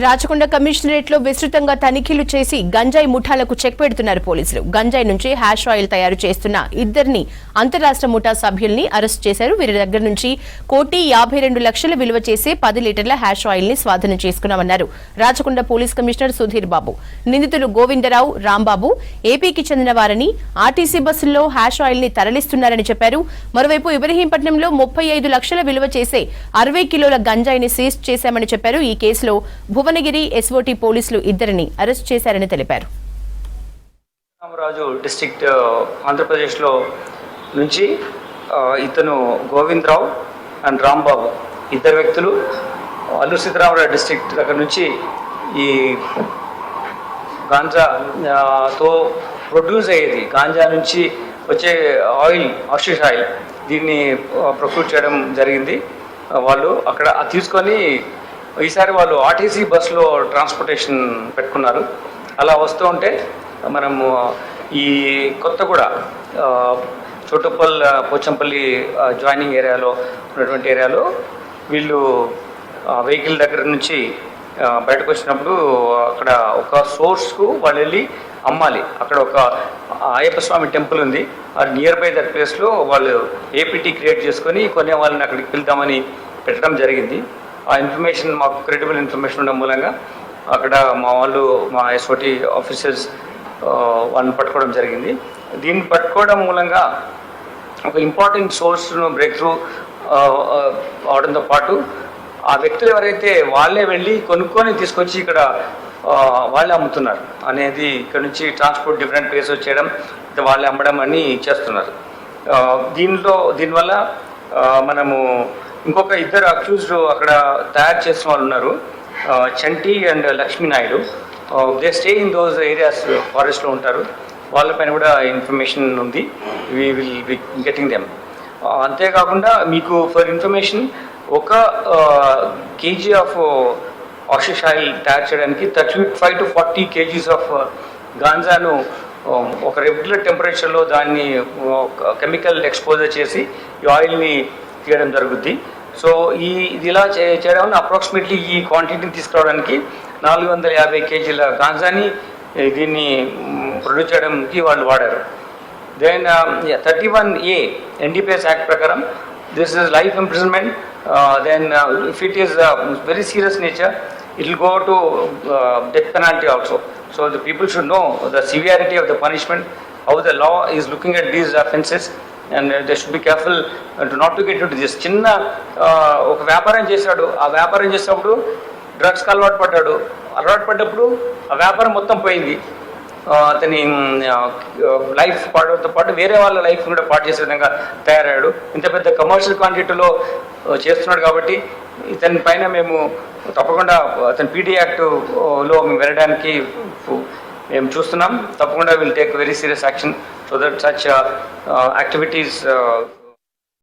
Rachakonda commissionerate లో విస్తృతంగా తనిఖీలు చేసి గంజాయి ముఠాలకు చెక్ పెడుతున్నారు పోలీసులు. గంజాయి నుంచి హ్యాష్ ఆయిల్ తయారు చేస్తున్న ఇద్దరిని అంతరాష్ట్ర ముఠా సభ్యుల్ని అరెస్ట్ చేశారు. వీరి దగ్గర నుంచి 1,52,00,000 విలువ చేసే 10 లీటర్ల హ్యాష్ ఆయిల్ ని స్వాధీనం చేసుకున్నామన్నారు రాచకొండ పోలీస్ కమిషనర్ సుధీర్ బాబు. నిందితులు గోవిందరావు, రాంబాబు ఏపీకి చెందిన వారని, ఆర్టీసీ బస్సుల్లో హ్యాష్ ఆయిల్ ని తరలిస్తున్నారని చెప్పారు. మరోవైపు ఇబ్రహీంపట్నంలో 35 లక్షల విలువ చేసే 60 కిలోల గంజాయిని సీజ్ చేశామని చెప్పారు. ఈ కేసులో భువనగిరి ఎస్ఓటీ పోలీసులు ఇద్దరిని అరెస్ట్ చేశారని తెలిపారు. రాజు డిస్ట్రిక్ట్ ఆంధ్రప్రదేశ్లో నుంచి ఇతను గోవిందరావు అండ్ రాంబాబు ఇద్దరు వ్యక్తులు అల్లూరు సీతారామరాజు డిస్ట్రిక్ట్ దగ్గర నుంచి ఈ గాంజాతో ప్రొడ్యూస్ అయ్యేది, గాంజా నుంచి వచ్చే ఆయిల్, ఆషిష్ ఆయిల్, దీన్ని ప్రొక్యూర్ చేయడం జరిగింది. వాళ్ళు అక్కడ తీసుకొని ఈసారి వాళ్ళు ఆర్టీసీ బస్సులో ట్రాన్స్పోర్టేషన్ పెట్టుకున్నారు. అలా వస్తూ ఉంటే మనము ఈ కొత్తగూడ చోటుప్పల్ పోచంపల్లి జాయినింగ్ ఏరియాలో ఉన్నటువంటి ఏరియాలో వీళ్ళు వెహికల్ దగ్గర నుంచి బయటకు వచ్చినప్పుడు అక్కడ ఒక సోర్స్కు వాళ్ళు వెళ్ళి అమ్మాలి. అక్కడ ఒక అయ్యప్ప స్వామి టెంపుల్ ఉంది, ఆ నియర్ బై దట్ ప్లేస్లో వాళ్ళు ఏపీటీ క్రియేట్ చేసుకొని కొనే వాళ్ళని అక్కడికి వెళ్తామని పెట్టడం జరిగింది. ఆ ఇన్ఫర్మేషన్ మాకు క్రెడిబుల్ ఇన్ఫర్మేషన్ ఉండడం మూలంగా అక్కడ మా వాళ్ళు, మా ఎస్ఓటీ ఆఫీసర్స్ వాళ్ళని పట్టుకోవడం జరిగింది. దీన్ని పట్టుకోవడం మూలంగా ఒక ఇంపార్టెంట్ సోర్స్ను బ్రేక్ త్రూ అవడంతో పాటు ఆ వ్యక్తులు ఎవరైతే వాళ్ళే వెళ్ళి కొనుక్కొని తీసుకొచ్చి ఇక్కడ వాళ్ళే అమ్ముతున్నారు అనేది, ఇక్కడ నుంచి ట్రాన్స్పోర్ట్ డిఫరెంట్ ప్లేసెస్ చేయడం, వాళ్ళే అమ్మడం అని చేస్తున్నారు. దీనివల్ల మనము ఇంకొక ఇద్దరు అక్యూజ్డ్ అక్కడ తయారు చేసిన వాళ్ళు ఉన్నారు, Chanti and Lakshmi Naidu. They stay in those areas, ఫారెస్ట్లో ఉంటారు. వాళ్ళపైన కూడా ఇన్ఫర్మేషన్ ఉంది. We will be getting them. అంతేకాకుండా మీకు ఫర్ ఇన్ఫర్మేషన్, ఒక కేజీ ఆఫ్ ఆషిష్ ఆయిల్ తయారు చేయడానికి 35 to 40 kgs ఆఫ్ గాంజాను ఒక రెగ్యులర్ టెంపరేచర్లో దాన్ని కెమికల్ ఎక్స్పోజర్ చేసి ఈ ఆయిల్ని తీయడం జరుగుద్ది. సో ఇది ఇలా చేయడం వల్ల అప్రాక్సిమేట్లీ ఈ క్వాంటిటీని తీసుకురావడానికి 450 kgల గాంజాని దీన్ని ప్రొడ్యూస్ చేయడానికి వాళ్ళు వాడారు. దెన్ 31A NDPS యాక్ట్ ప్రకారం this is life imprisonment. Then if it is very serious nature, it will go to death penalty also. So the people should know the severity of the punishment, how the law is looking at these offences, and they should be careful not to get into this. చిన్న ఒక వ్యాపారం చేశాడు, ఆ వ్యాపారం చేసినప్పుడు డ్రగ్స్కి అలవాటు పడ్డప్పుడు ఆ వ్యాపారం మొత్తం పోయింది. అతని లైఫ్ పాడుతో పాటు వేరే వాళ్ళ లైఫ్ కూడా పాడు చేసే విధంగా తయారయ్యాడు. ఇంత పెద్ద కమర్షియల్ క్వాంటిటీలో చేస్తున్నాడు కాబట్టి ఇతని పైన మేము తప్పకుండా అతని పీడీ యాక్ట్లో మేము వెళ్ళడానికి మేము చూస్తున్నాం. తప్పకుండా will take very serious action so that such activities